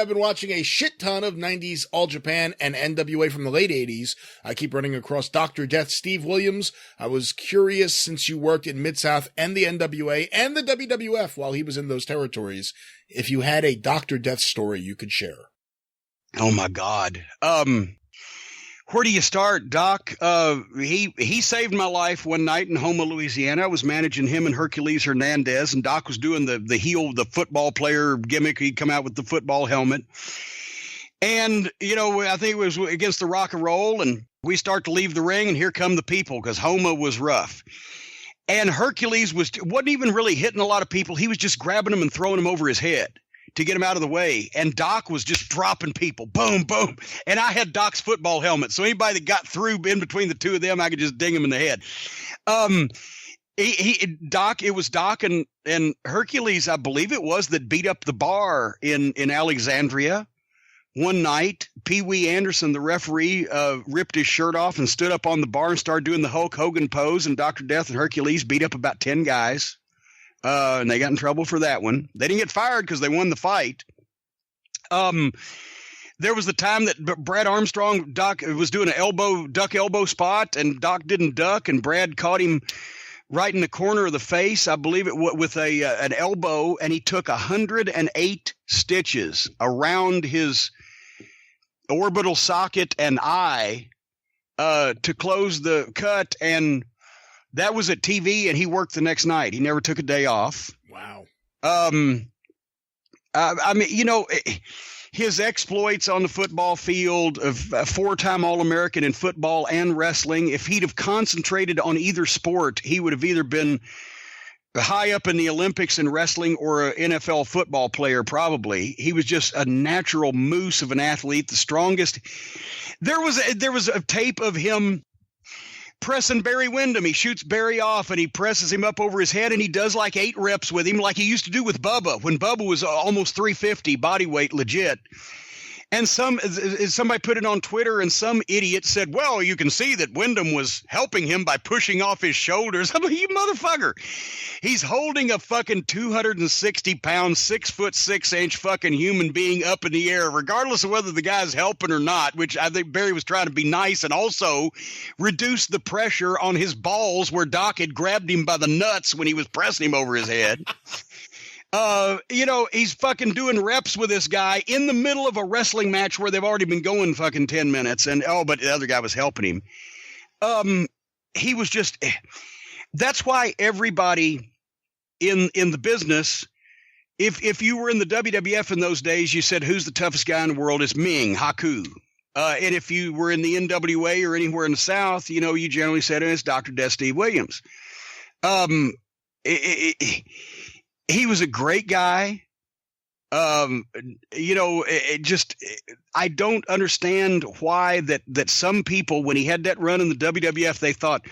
I've been watching a shit ton of 90s All Japan and NWA from the late 80s. I keep running across Dr. Death Steve Williams. I was curious, since you worked in Mid-South and the NWA and the WWF while he was in those territories, if you had a Dr. Death story you could share. Oh my God. Where do you start, Doc? He saved my life one night in Houma, Louisiana. I was managing him and Hercules Hernandez, and Doc was doing the heel, the football player gimmick. He'd come out with the football helmet. And, I think it was against the Rock and Roll, and we start to leave the ring, and here come the people, because Houma was rough. And Hercules wasn't even really hitting a lot of people. He was just grabbing them and throwing them over his head to get him out of the way. And Doc was just dropping people. Boom, boom. And I had Doc's football helmet. So anybody that got through in between the two of them, I could just ding him in the head. It was Doc and Hercules, I believe it was, that beat up the bar in Alexandria. One night, Pee Wee Anderson, the referee, ripped his shirt off and stood up on the bar and started doing the Hulk Hogan pose. And Dr. Death and Hercules beat up about 10 guys. And they got in trouble for that one. They didn't get fired because they won the fight. There was the time that Brad Armstrong, Doc was doing an duck elbow spot, and Doc didn't duck, and Brad caught him right in the corner of the face, I believe it with an elbow, and he took 108 stitches around his orbital socket and eye to close the cut, and that was at TV, and he worked the next night. He never took a day off. Wow. His exploits on the football field, of a 4-time All-American in football and wrestling, if he'd have concentrated on either sport, he would have either been high up in the Olympics in wrestling or an NFL football player, probably. He was just a natural moose of an athlete, the strongest. There was a tape of him pressing Barry Windham. He shoots Barry off and he presses him up over his head, and he does like 8 reps with him, like he used to do with Bubba when Bubba was almost 350 body weight legit. And somebody put it on Twitter, and some idiot said, well, you can see that Wyndham was helping him by pushing off his shoulders. I'm like, you motherfucker. He's holding a fucking 260-pound, 6'6" fucking human being up in the air, regardless of whether the guy's helping or not, which I think Barry was trying to be nice and also reduce the pressure on his balls where Doc had grabbed him by the nuts when he was pressing him over his head. He's fucking doing reps with this guy in the middle of a wrestling match where they've already been going fucking 10 minutes. And, but the other guy was helping him. He was just, that's why everybody in the business, if you were in the WWF in those days, you said, who's the toughest guy in the world? It's Ming, Haku. And if you were in the NWA or anywhere in the South, you generally said, it's Dr. Death Steve Williams. He was a great guy. I don't understand why that some people, when he had that run in the WWF, they thought,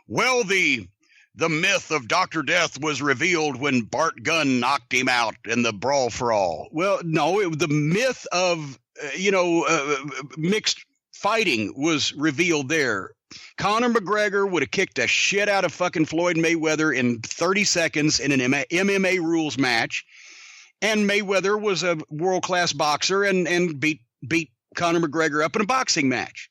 well, the myth of Dr. Death was revealed when Bart Gunn knocked him out in the Brawl for All. Well, no, the myth of, mixed fighting was revealed there. Conor McGregor would have kicked the shit out of fucking Floyd Mayweather in 30 seconds in an MMA rules match. And Mayweather was a world-class boxer and beat Conor McGregor up in a boxing match.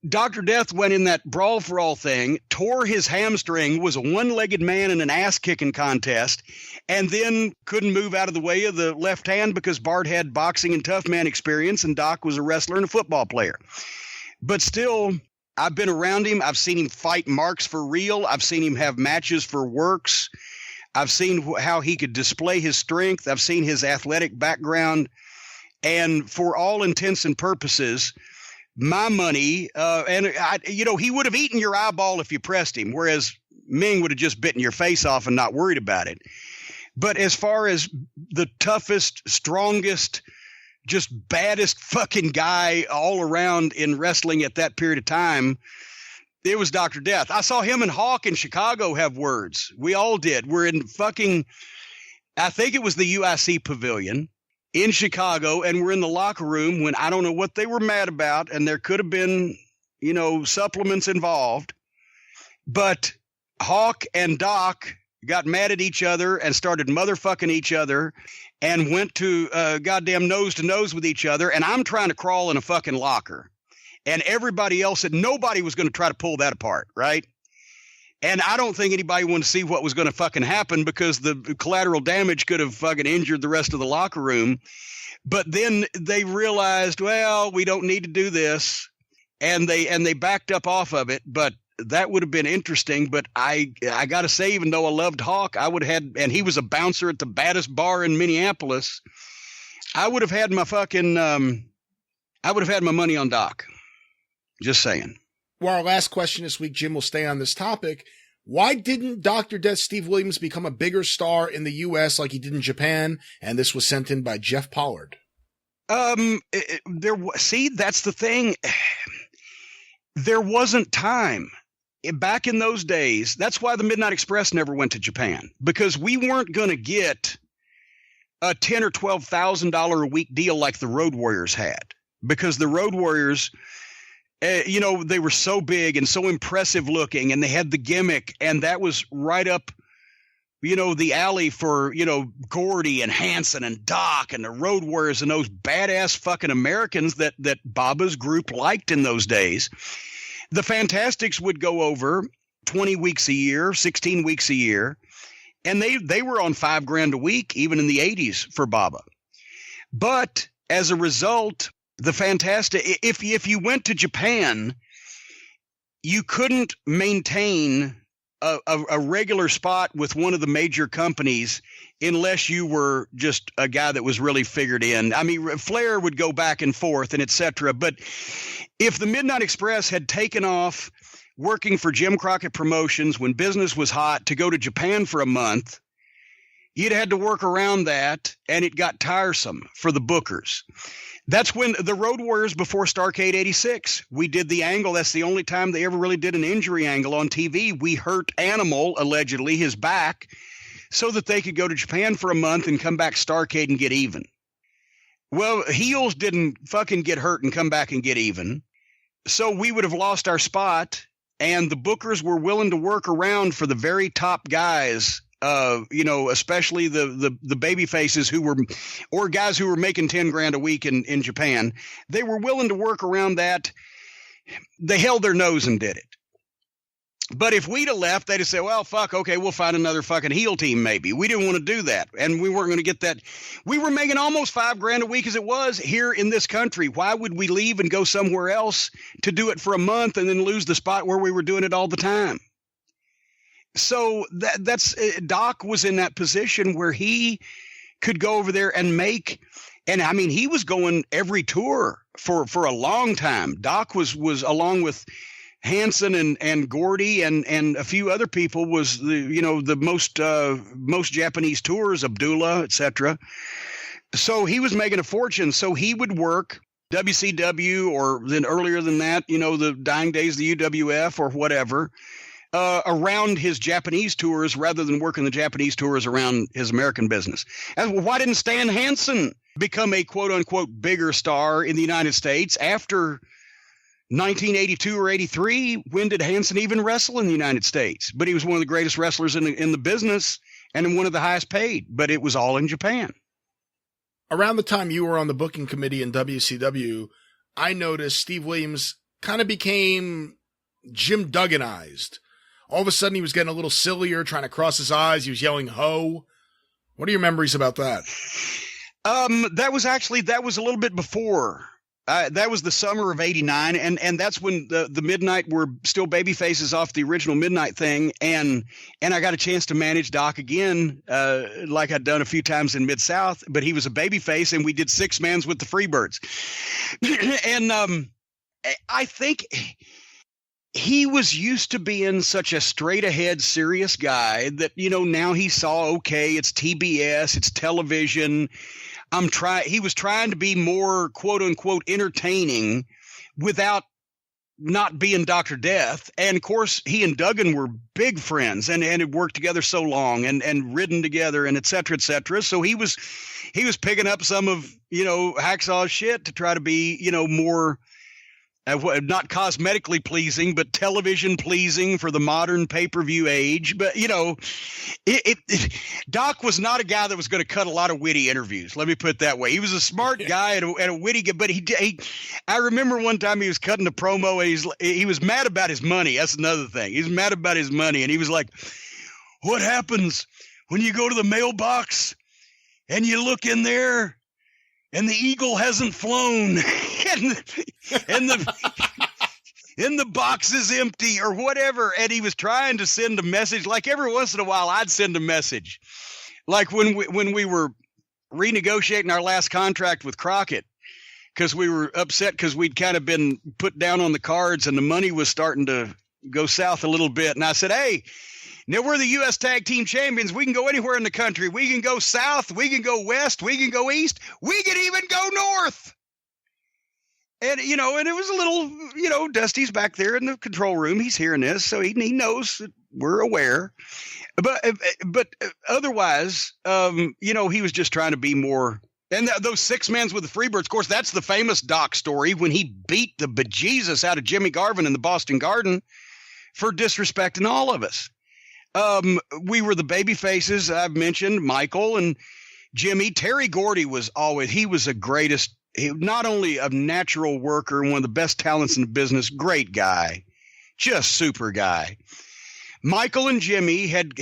Dr. Death went in that Brawl for All thing, tore his hamstring, was a one-legged man in an ass-kicking contest, and then couldn't move out of the way of the left hand because Bart had boxing and tough man experience, and Doc was a wrestler and a football player. But still, I've been around him. I've seen him fight marks for real. I've seen him have matches for works. I've seen how he could display his strength. I've seen his athletic background. And for all intents and purposes, my money, he would have eaten your eyeball if you pressed him, whereas Ming would have just bitten your face off and not worried about it. But as far as the toughest, strongest, just baddest fucking guy all around in wrestling at that period of time, it was Dr. Death. I saw him and Hawk in Chicago have words. We all did. We're in fucking, I think it was the UIC Pavilion in Chicago, and we're in the locker room when I don't know what they were mad about, and there could have been, supplements involved. But Hawk and Doc got mad at each other and started motherfucking each other. and went to goddamn nose to nose with each other. And I'm trying to crawl in a fucking locker. And everybody else said nobody was going to try to pull that apart, right? And I don't think anybody wanted to see what was going to fucking happen because the collateral damage could have fucking injured the rest of the locker room. But then they realized, well, we don't need to do this. And they backed up off of it. But that would have been interesting. But I got to say, even though I loved Hawk, I would have had, and he was a bouncer at the baddest bar in Minneapolis, I would have had my fucking, I would have had my money on Doc. Just saying. Well, our last question this week, Jim, will stay on this topic. Why didn't Dr. Death Steve Williams become a bigger star in the U.S. like he did in Japan? And this was sent in by Jeff Pollard. See, that's the thing. There wasn't time. Back in those days, that's why the Midnight Express never went to Japan, because we weren't going to get a $10,000 or $12,000 a week deal like the Road Warriors had, because the Road Warriors, they were so big and so impressive looking, and they had the gimmick, and that was right up, the alley for, Gordy and Hanson and Doc and the Road Warriors and those badass fucking Americans that Baba's group liked in those days. The Fantastics would go over 20 weeks a year, 16 weeks a year, and they were on $5,000 a week, even in the 80s for Baba. But as a result, the Fantastic, if you went to Japan, you couldn't maintain a regular spot with one of the major companies unless you were just a guy that was really figured in. I mean, Flair would go back and forth and et cetera. But if the Midnight Express had taken off working for Jim Crockett Promotions when business was hot to go to Japan for a month, you'd had to work around that, and it got tiresome for the bookers. That's when the Road Warriors, before Starrcade 86, we did the angle. That's the only time they ever really did an injury angle on TV. We hurt Animal, allegedly, his back, so that they could go to Japan for a month and come back Starrcade and get even. Well, heels didn't fucking get hurt and come back and get even. So we would have lost our spot, and the bookers were willing to work around for the very top guys, especially the baby faces or guys who were making $10,000 a week in Japan. They were willing to work around that. They held their nose and did it. But if we'd have left, they'd have said, well, fuck, okay, we'll find another fucking heel team maybe. We didn't want to do that, and we weren't going to get that. We were making almost $5,000 a week as it was here in this country. Why would we leave and go somewhere else to do it for a month and then lose the spot where we were doing it all the time? So that's Doc was in that position where he could go over there and make, and I mean, he was going every tour for a long time. Doc was along with Hanson and Gordy and a few other people was the most Japanese tours, Abdullah, etc. So he was making a fortune. So he would work WCW, or then earlier than that, the dying days, the UWF or whatever, around his Japanese tours rather than working the Japanese tours around his American business. And why didn't Stan Hansen become a quote unquote bigger star in the United States after 1982 or 83? When did Hansen even wrestle in the United States? But he was one of the greatest wrestlers in the business and one of the highest paid, but it was all in Japan. Around the time you were on the booking committee in WCW, I noticed Steve Williams kind of became Jim Dugganized. All of a sudden he was getting a little sillier, trying to cross his eyes. He was yelling, ho. What are your memories about that? That was a little bit before. That was the summer of '89, and that's when the Midnight were still baby faces off the original Midnight thing, and I got a chance to manage Doc again, like I'd done a few times in Mid-South, but he was a baby face, and we did 6-mans with the Freebirds. And I think he was used to being such a straight-ahead, serious guy that, now he saw, okay, it's TBS, it's television. He was trying to be more quote unquote entertaining without not being Dr. Death. And of course, he and Duggan were big friends and had worked together so long and ridden together and et cetera, et cetera. So he was picking up some of, Hacksaw's shit to try to be, more not cosmetically pleasing, but television pleasing for the modern pay-per-view age. But, Doc was not a guy that was going to cut a lot of witty interviews. Let me put it that way. He was a smart guy and a witty guy, but I remember one time he was cutting a promo and he was mad about his money. That's another thing. He was mad about his money. And he was like, what happens when you go to the mailbox and you look in there and the eagle hasn't flown and the box is empty or whatever? And he was trying to send a message. Like every once in a while, I'd send a message. Like when we were renegotiating our last contract with Crockett, because we were upset because we'd kind of been put down on the cards and the money was starting to go south a little bit. And I said, hey, now we're the U.S. Tag Team Champions. We can go anywhere in the country. We can go south. We can go west. We can go east. We can even go north. And, and it was a little, Dusty's back there in the control room. He's hearing this, so he knows that we're aware. But otherwise, he was just trying to be more. And those 6 men with the Freebirds, of course, that's the famous Doc story when he beat the bejesus out of Jimmy Garvin in the Boston Garden for disrespecting all of us. We were the baby faces. I've mentioned Michael and Jimmy. Terry Gordy was he was the greatest. Not only a natural worker, one of the best talents in the business, great guy, just super guy. Michael and Jimmy had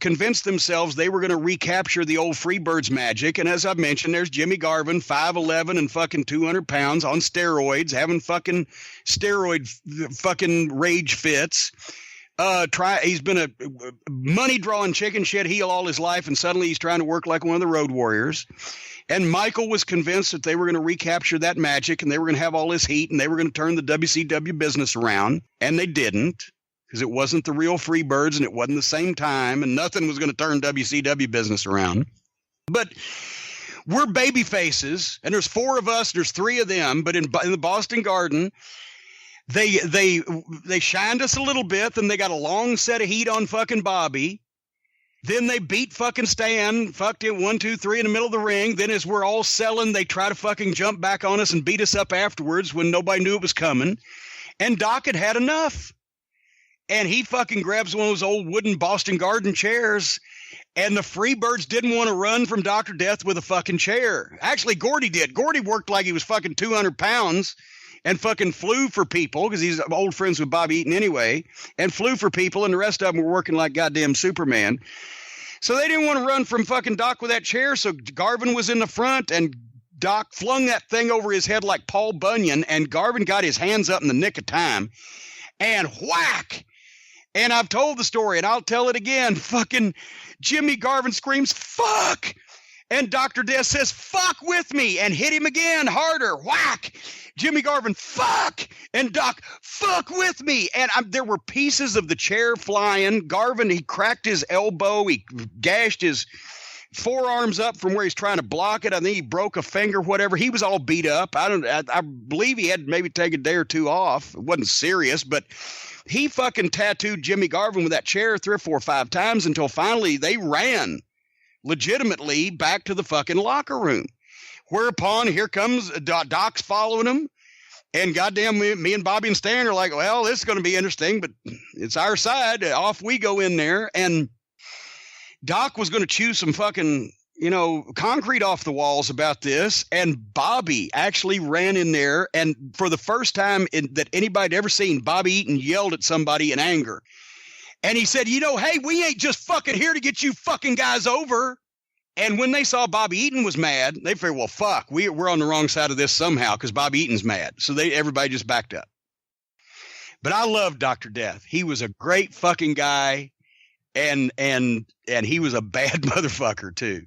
convinced themselves they were going to recapture the old Freebirds magic. And as I've mentioned, there's Jimmy Garvin, 5'11" and fucking 200 pounds on steroids, having fucking steroid fucking rage fits. He's been a money drawing chicken shit heel all his life, and suddenly he's trying to work like one of the Road Warriors. And Michael was convinced that they were going to recapture that magic and they were going to have all this heat and they were going to turn the WCW business around. And they didn't, because it wasn't the real Freebirds and it wasn't the same time and nothing was going to turn WCW business around. But we're baby faces, and there's 4 of us, there's 3 of them. But in the Boston Garden, they shined us a little bit. Then they got a long set of heat on fucking Bobby. Then they beat fucking Stan, fucked it 1, 2, 3 in the middle of the ring. Then as we're all selling, they try to fucking jump back on us and beat us up afterwards when nobody knew it was coming. And Doc had enough. And he fucking grabs one of those old wooden Boston Garden chairs. And the Freebirds didn't want to run from Dr. Death with a fucking chair. Actually, Gordy did. Gordy worked like he was fucking 200 pounds. And fucking flew for people, because he's old friends with Bobby Eaton anyway, and flew for people, and the rest of them were working like goddamn Superman. So they didn't want to run from fucking Doc with that chair, so Garvin was in the front, and Doc flung that thing over his head like Paul Bunyan, and Garvin got his hands up in the nick of time, and whack! And I've told the story, and I'll tell it again. Fucking Jimmy Garvin screams, fuck! And Dr. Death says, fuck with me, and hit him again, harder, whack! Jimmy Garvin, fuck! And Doc, fuck with me! And there were pieces of the chair flying. Garvin, he cracked his elbow. He gashed his forearms up from where he's trying to block it. I think he broke a finger, whatever. He was all beat up. I believe he had maybe take a day or 2 off. It wasn't serious, but he fucking tattooed Jimmy Garvin with that chair 3 or 4 or 5 times until finally they ran legitimately back to the fucking locker room. Whereupon, here comes Doc's following him. And goddamn, me and Bobby and Stan are like, well, this is going to be interesting, but it's our side. Off we go in there. And Doc was going to chew some fucking, concrete off the walls about this. And Bobby actually ran in there. And for the first time that anybody had ever seen, Bobby Eaton yelled at somebody in anger. And he said, hey, we ain't just fucking here to get you fucking guys over. And when they saw Bobby Eaton was mad, they figured, well, fuck, we're on the wrong side of this somehow because Bobby Eaton's mad. So everybody just backed up. But I love Dr. Death. He was a great fucking guy, and he was a bad motherfucker too.